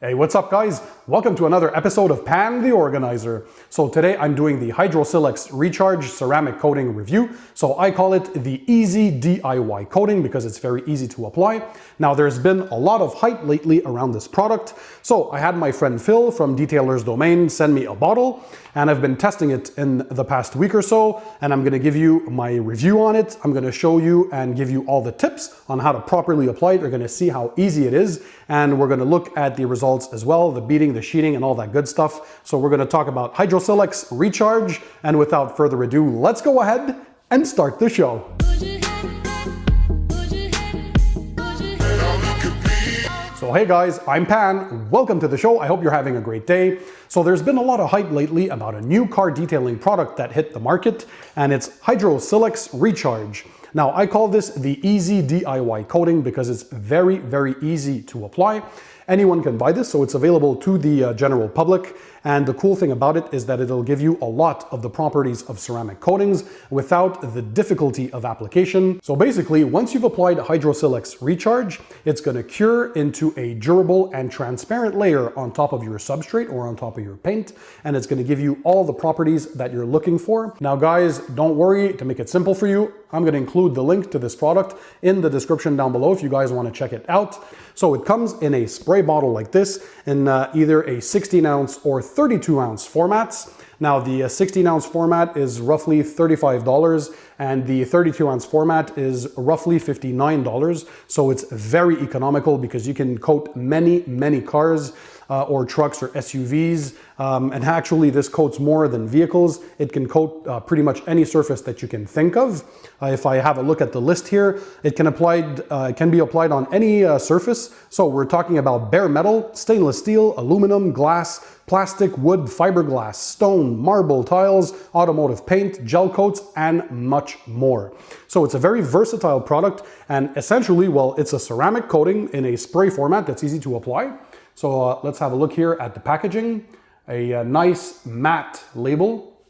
Hey, what's up guys? Welcome to another episode of Pan the Organizer. So today I'm doing the HydroSilex Recharge Ceramic Coating review. So I call it the easy DIY coating because it's very easy to apply. Now there's been a lot of hype lately around this product. So I had my friend Phil from Detailer's Domain send me a bottle and I've been testing it in the past week or so, and I'm going to give you my review on it. I'm going to show you and give you all the tips on how to properly apply it. You're going to see how easy it is, and we're going to look at the results as well, the beading, the sheeting, and all that good stuff. So we're going to talk about HydroSilex Recharge, and without further ado, let's go ahead and start the show. So hey guys, I'm Pan, welcome to the show. I hope you're having a great day. So there's been a lot of hype lately about a new car detailing product that hit the market, and it's HydroSilex Recharge. Now I call this the easy DIY coating because it's very, very easy to apply. Anyone can buy this, so it's available to the general public. And the cool thing about it is that it'll give you a lot of the properties of ceramic coatings without the difficulty of application. So basically, once you've applied HydroSilex Recharge, it's going to cure into a durable and transparent layer on top of your substrate or on top of your paint, and it's going to give you all the properties that you're looking for. Now guys, don't worry, to make it simple for you, I'm going to include the link to this product in the description down below if you guys want to check it out. So it comes in a spray bottle like this in either a 16-ounce or 32-ounce formats. Now the 16-ounce format is roughly $35 and the 32-ounce format is roughly $59. So it's very economical because you can coat many cars or trucks or SUVs. And actually this coats more than vehicles. It can coat pretty much any surface that you can think of. If I have a look at the list here, it can be applied on any surface. So we're talking about bare metal, stainless steel, aluminum, glass, plastic, wood, fiberglass, stone, marble, tiles, automotive paint, gel coats, and much more. So it's a very versatile product, and essentially, well, it's a ceramic coating in a spray format that's easy to apply. So let's have a look here at the packaging. A nice matte label.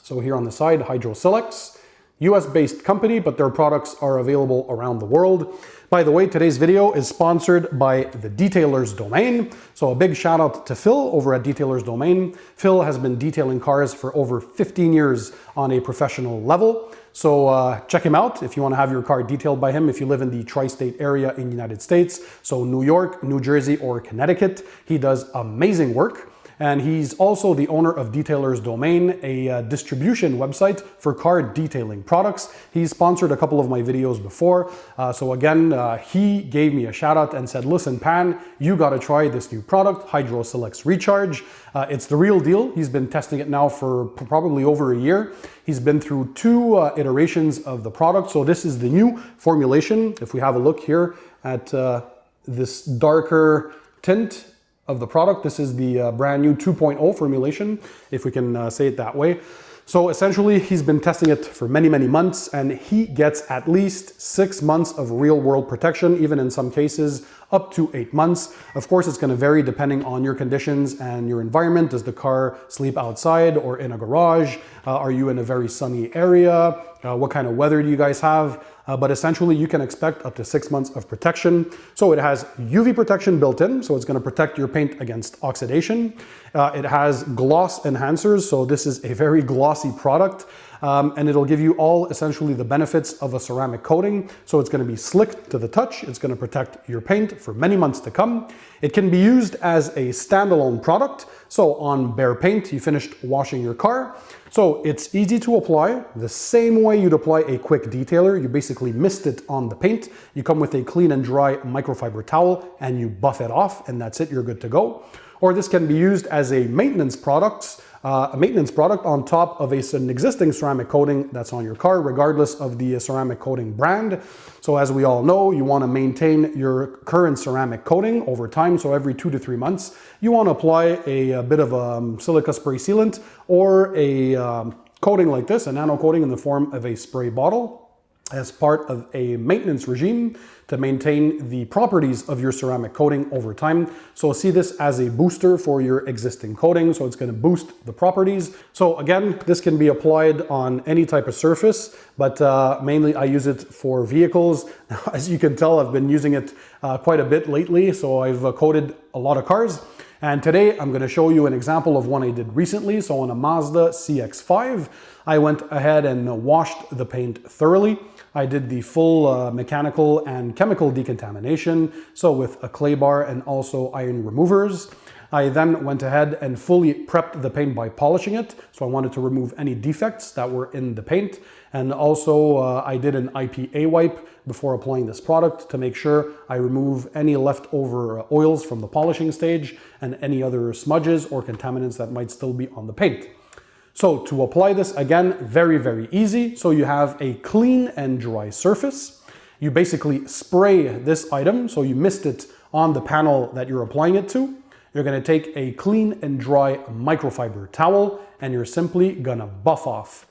So here on the side, HydroSilex, US-based company, but their products are available around the world. By the way, today's video is sponsored by the Detailer's Domain. So a big shout out to Phil over at Detailer's Domain. Phil has been detailing cars for over 15 years on a professional level. So check him out if you want to have your car detailed by him if you live in the tri-state area in the United States. So New York, New Jersey, or Connecticut. He does amazing work. And he's also the owner of Detailer's Domain, a distribution website for car detailing products. He's sponsored a couple of my videos before. So again, he gave me a shout out and said, listen, Pan, you got to try this new product, HydroSilex Recharge. It's the real deal. He's been testing it now for probably over a year. He's been through 2 iterations of the product. So this is the new formulation. If we have a look here at this darker tint of the product, this is the brand new 2.0 formulation, if we can say it that way. So essentially, he's been testing it for many months, and he gets at least 6 months of real world protection, even in some cases up to 8 months. Of course, it's going to vary depending on your conditions and your environment. Does the car sleep outside or in a garage? Are you in a very sunny area? What kind of weather do you guys have? But essentially, you can expect up to 6 months of protection. So it has UV protection built in, so it's going to protect your paint against oxidation. It has gloss enhancers, so this is a very glossy product. And it'll give you all essentially the benefits of a ceramic coating. So it's going to be slick to the touch. It's going to protect your paint for many months to come. It can be used as a standalone product. So on bare paint, you finished washing your car. So it's easy to apply the same way you'd apply a quick detailer. You basically mist it on the paint. You come with a clean and dry microfiber towel and you buff it off, and that's it. You're good to go. Or this can be used as a maintenance product on top of an existing ceramic coating that's on your car, regardless of the ceramic coating brand. So as we all know, you want to maintain your current ceramic coating over time. So every 2 to 3 months, you want to apply a bit of a silica spray sealant or a coating like this, a nano coating in the form of a spray bottle. as part of a maintenance regime to maintain the properties of your ceramic coating over time. So see this as a booster for your existing coating. So it's going to boost the properties. So again, this can be applied on any type of surface, but mainly I use it for vehicles. As you can tell, I've been using it quite a bit lately. So I've coated a lot of cars. And today I'm going to show you an example of one I did recently. So on a Mazda CX-5, I went ahead and washed the paint thoroughly. I did the full mechanical and chemical decontamination, so with a clay bar and also iron removers. I then went ahead and fully prepped the paint by polishing it. So I wanted to remove any defects that were in the paint. And also I did an IPA wipe before applying this product to make sure I remove any leftover oils from the polishing stage and any other smudges or contaminants that might still be on the paint. So to apply this, again, very, very easy. So you have a clean and dry surface. You basically spray this item, so you mist it on the panel that you're applying it to. You're gonna take a clean and dry microfiber towel and you're simply gonna buff off.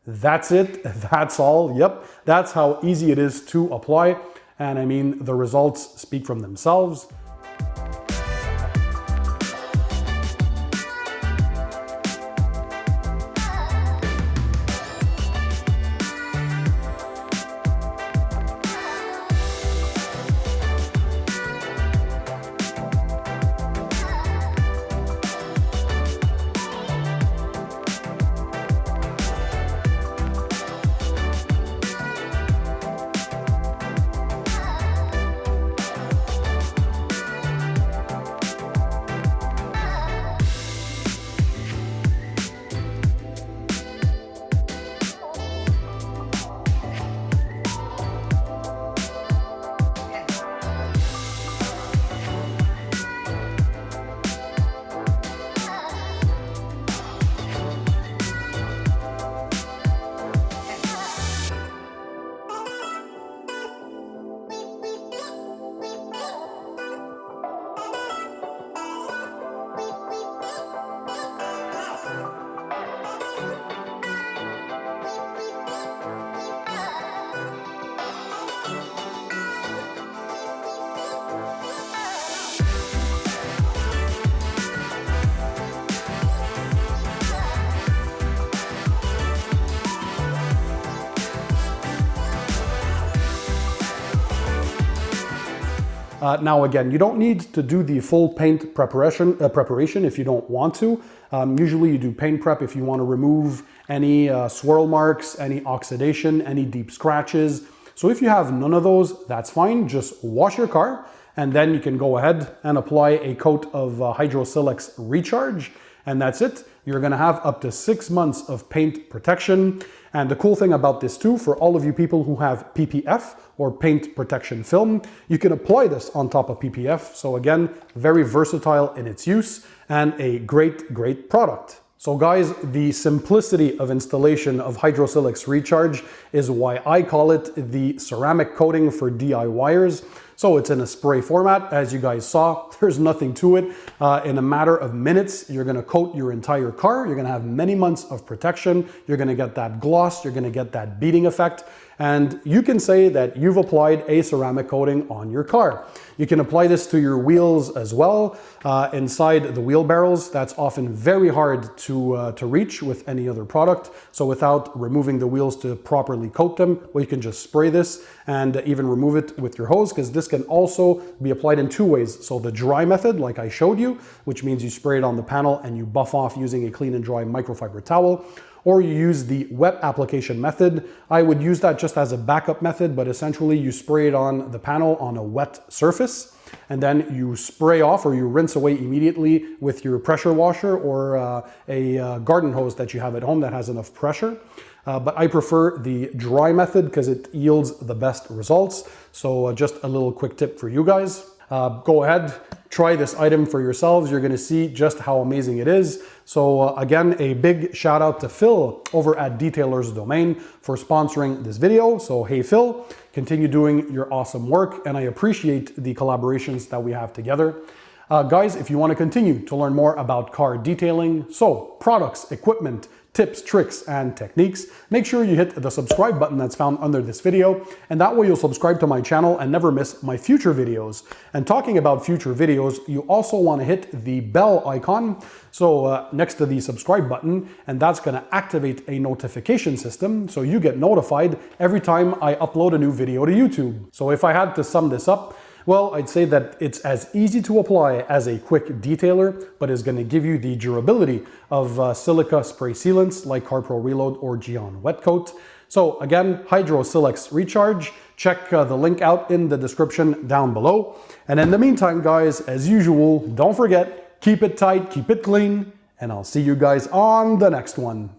That's it, that's all. Yep, that's how easy it is to apply. And I mean, the results speak from themselves. Now again, you don't need to do the full paint preparation if you don't want to. Usually you do paint prep if you want to remove any swirl marks, any oxidation, any deep scratches. So if you have none of those, that's fine. Just wash your car and then you can go ahead and apply a coat of HydroSilex Recharge, and that's it. You're gonna have up to 6 months of paint protection. And the cool thing about this too, for all of you people who have PPF or paint protection film, you can apply this on top of PPF. So again, very versatile in its use and a great, great product. So guys, the simplicity of installation of HydroSilex Recharge is why I call it the ceramic coating for DIYers. So it's in a spray format, as you guys saw. There's nothing to it. In a matter of minutes, you're gonna coat your entire car. You're gonna have many months of protection. You're gonna get that gloss, you're gonna get that beading effect. And you can say that you've applied a ceramic coating on your car. You can apply this to your wheels as well. Inside the wheel barrels, that's often very hard to reach with any other product. So without removing the wheels to properly coat them, well, you can just spray this and even remove it with your hose, because this can also be applied in two ways. So the dry method, like I showed you, which means you spray it on the panel and you buff off using a clean and dry microfiber towel, or you use the wet application method. I would use that just as a backup method, but essentially you spray it on the panel on a wet surface, and then you spray off or you rinse away immediately with your pressure washer or a garden hose that you have at home that has enough pressure. but I prefer the dry method because it yields the best results. So just a little quick tip for you guys. Go ahead, try this item for yourselves. You're gonna see just how amazing it is. So again, a big shout out to Phil over at Detailer's Domain for sponsoring this video. So hey Phil, continue doing your awesome work, and I appreciate the collaborations that we have together. Guys, if you want to continue to learn more about car detailing, so products, equipment, tips, tricks, and techniques, make sure you hit the subscribe button that's found under this video, and that way you'll subscribe to my channel and never miss my future videos. And talking about future videos, you also want to hit the bell icon, so next to the subscribe button, and that's going to activate a notification system so you get notified every time I upload a new video to YouTube. So if I had to sum this up, well, I'd say that it's as easy to apply as a quick detailer, but is going to give you the durability of silica spray sealants like CarPro Reload or Geon Wet Coat. So again, HydroSilex Recharge. Check the link out in the description down below. And in the meantime, guys, as usual, don't forget, keep it tight, keep it clean, and I'll see you guys on the next one.